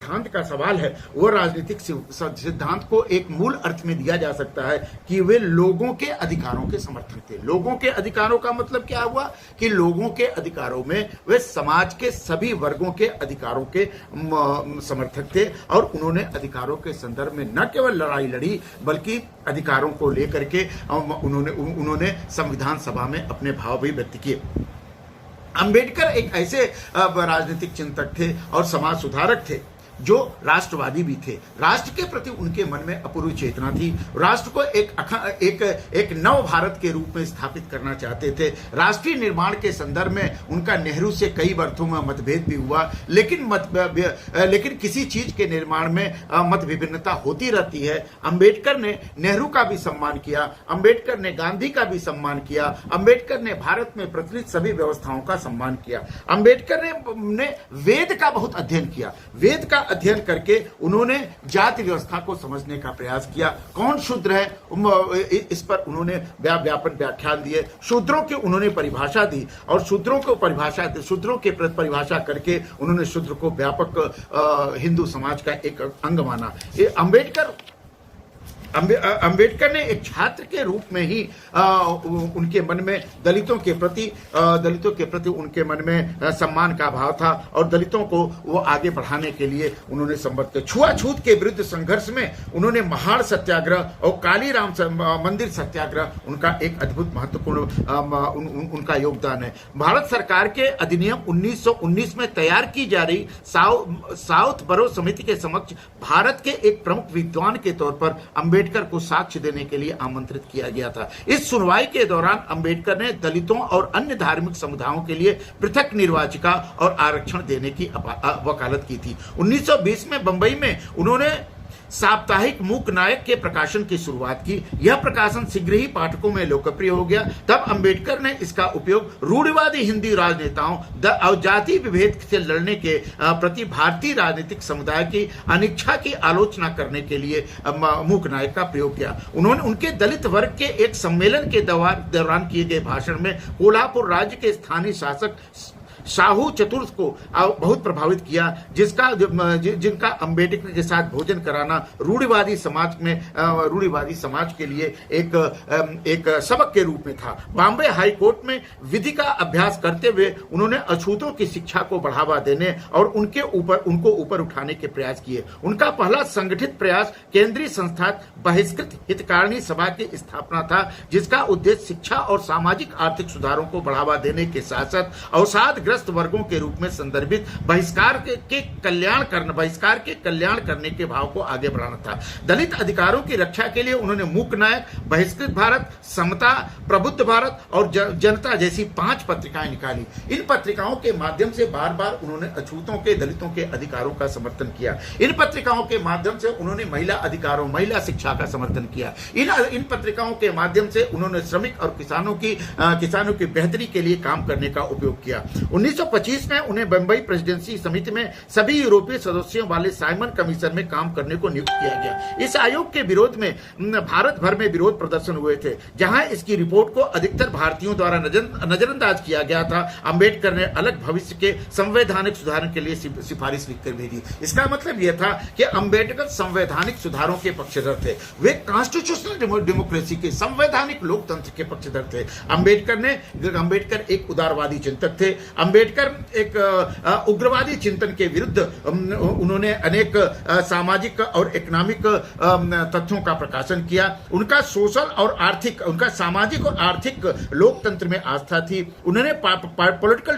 सिद्धांत का सवाल है वो राजनीतिक सिद्धांत को एक मूल अर्थ में दिया जा सकता है कि वे लोगों के अधिकारों के समर्थक थे। लोगों के अधिकारों का मतलब क्या हुआ कि लोगों के अधिकारों में वे समाज के सभी वर्गों के अधिकारों के समर्थक थे और उन्होंने अधिकारों के संदर्भ में न केवल लड़ाई लड़ी बल्कि अधिकारों को लेकर के उन्होंने संविधान सभा में अपने भाव भी व्यक्त किए। अंबेडकर एक ऐसे राजनीतिक चिंतक थे और समाज सुधारक थे जो राष्ट्रवादी भी थे। राष्ट्र के प्रति उनके मन में अपूर्व चेतना थी। राष्ट्र को एक नव भारत के रूप में स्थापित करना चाहते थे। राष्ट्रीय निर्माण के संदर्भ में उनका नेहरू से कई अर्थों में मतभेद भी हुआ, लेकिन किसी चीज के निर्माण में मत विभिन्नता होती रहती है। अंबेडकर ने नेहरू का भी सम्मान किया, अंबेडकर ने गांधी का भी सम्मान किया, अंबेडकर ने भारत में प्रचलित सभी व्यवस्थाओं का सम्मान किया। अंबेडकर ने वेद का बहुत अध्ययन किया। वेद का अध्ययन करके उन्होंने जाति व्यवस्था को समझने का प्रयास किया। कौन शूद्र है इस पर उन्होंने व्याख्यान दिए। शूद्रों की उन्होंने परिभाषा दी और शूद्रों के परिभाषा करके उन्होंने शूद्र को व्यापक हिंदू समाज का एक अंग माना। अंबेडकर ने एक छात्र के रूप में ही उनके मन में दलितों के प्रति उनके मन में सम्मान का भाव था और दलितों को वो आगे बढ़ाने के लिए उन्होंने संबद्ध किया। छुआछूत के विरुद्ध संघर्ष में उन्होंने महाड़ सत्याग्रह और कालीराम मंदिर सत्याग्रह उनका एक अद्भुत महत्वपूर्ण उनका योगदान है। भारत सरकार के अधिनियम 1919 में तैयार की जा रही साउथ बरो समिति के समक्ष भारत के एक प्रमुख विद्वान के तौर पर अंबेडकर को साक्ष्य देने के लिए आमंत्रित किया गया था। इस सुनवाई के दौरान अंबेडकर ने दलितों और अन्य धार्मिक समुदायों के लिए पृथक निर्वाचिका और आरक्षण देने की वकालत की थी। 1920 में बंबई में उन्होंने साप्ताहिक मूक नायक के प्रकाशन की शुरुआत की। यह प्रकाशन शीघ्र ही पाठकों में लोकप्रिय हो गया। तब अंबेडकर ने इसका उपयोग रूढ़िवादी हिंदी राजनेताओं और जाति विभेद से लड़ने के प्रति भारतीय राजनीतिक समुदाय की अनिच्छा की आलोचना करने के लिए मूक नायक का प्रयोग किया। उन्होंने उनके दलित वर्ग के एक सम्मेलन के दौरान किए गए भाषण में कोल्हापुर राज्य के स्थानीय शासक शाहू चतुर्थ को बहुत प्रभावित किया, जिनका अंबेडकर के साथ भोजन कराना रूढ़िवादी समाज के लिए एक सबक के रूप में था। बॉम्बे हाई कोर्ट में विधि का अभ्यास करते हुए उन्होंने अछूतों की शिक्षा को बढ़ावा देने और उनको ऊपर उठाने के प्रयास किए। उनका पहला संगठित प्रयास केंद्रीय संस्था बहिष्कृत हितकारिणी सभा की स्थापना था, जिसका उद्देश्य शिक्षा और सामाजिक आर्थिक सुधारों को बढ़ावा देने के साथ साथ अवसादग्रस्त वर्गों के रूप में संदर्भित बहिष्कार के कल्याण करने के भाव को आगे बढ़ाना था। दलित अधिकारों की रक्षा के लिए उन्होंने मूक नायक, बहिष्कृत भारत, समता, प्रबुद्ध भारत और जनता जैसी 5 पत्रिकाएं निकाली। इन पत्रिकाओं के माध्यम से बार बार उन्होंने अछूतों के, दलितों के अधिकारों का समर्थन किया। इन पत्रिकाओं के माध्यम से उन्होंने महिला अधिकारों, महिला शिक्षा का समर्थन किया। इन पत्रिकाओं के माध्यम से उन्होंने श्रमिक और किसानों की बेहतरी के लिए काम करने का उपयोग किया। 1925 में उन्हें बंबई प्रेसिडेंसी समिति में सभी यूरोपीय सदस्यों वाले साइमन कमीशन में काम करने को नियुक्त किया गया। इस आयोग के विरोध में भारत भर में विरोध प्रदर्शन हुए थे, जहां इसकी रिपोर्ट को अधिकतर भारतीयों द्वारा नजरअंदाज किया गया था। अंबेडकर ने अलग भविष्य के संवैधानिक सुधार के लिए सिफारिश लिखकर भेजी। इसका मतलब यह था कि अंबेडकर संवैधानिक सुधारों के पक्षधर थे। वे कॉन्स्टिट्यूशनल डेमोक्रेसी के, संवैधानिक लोकतंत्र के पक्षधर थे। अंबेडकर एक उदारवादी चिंतक थे। अंबेडकर एक उग्रवादी चिंतन के विरुद्ध उन्होंने अनेक सामाजिक और इकोनॉमिक तथ्यों का प्रकाशन किया। उनका सामाजिक और आर्थिक लोकतंत्र में आस्था थी। उन्होंने पॉलिटिकल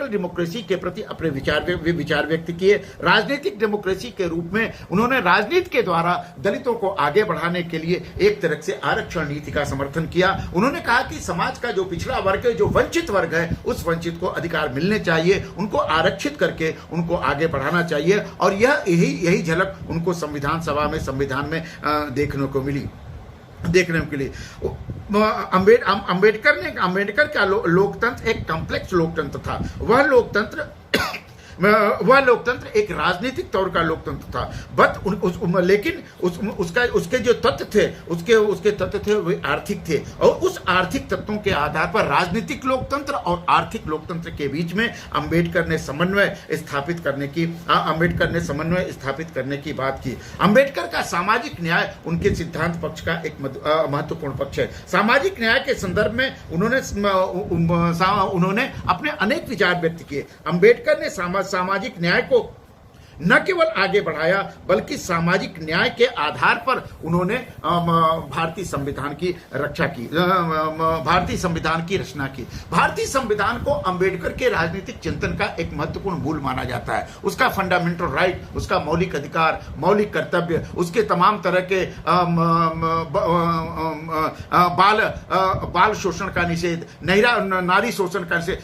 डेमोक्रेसी के प्रति अपने विचार व्यक्त किए। राजनीतिक डेमोक्रेसी के रूप में उन्होंने राजनीति के द्वारा दलितों को आगे बढ़ाने के लिए एक तरह से आरक्षण नीति का समर्थन किया। उन्होंने कहा कि समाज का जो पिछड़ा वर्ग है, जो वंचित वर्ग है, उस वंचित को अधिकार मिलने चाहिए, उनको आरक्षित करके उनको आगे बढ़ाना चाहिए। और यही झलक उनको संविधान में देखने को मिली। अंबेडकर का लोकतंत्र एक कॉम्प्लेक्स लोकतंत्र था। वह लोकतंत्र वह लोकतंत्र एक राजनीतिक तौर का लोकतंत्र था, लेकिन उसके जो तत्व थे, उसके तत्व थे वे आर्थिक थे, और उस आर्थिक तत्वों के आधार पर राजनीतिक लोकतंत्र और आर्थिक लोकतंत्र के बीच में अंबेडकर ने समन्वय स्थापित करने की बात की। अंबेडकर का सामाजिक न्याय उनके सिद्धांत पक्ष का एक महत्वपूर्ण पक्ष है। सामाजिक न्याय के संदर्भ में उन्होंने अपने अनेक विचार व्यक्त किए। अंबेडकर ने सामाजिक न्याय को न केवल आगे बढ़ाया, बल्कि सामाजिक न्याय के आधार पर उन्होंने भारतीय संविधान की रक्षा की, भारतीय संविधान की रचना की। भारतीय संविधान को अंबेडकर के राजनीतिक चिंतन का एक महत्वपूर्ण मूल माना जाता है। उसका फंडामेंटल राइट, उसका मौलिक अधिकार, मौलिक कर्तव्य, उसके तमाम तरह के बाल शोषण का निषेध, नारी शोषण का निषेध,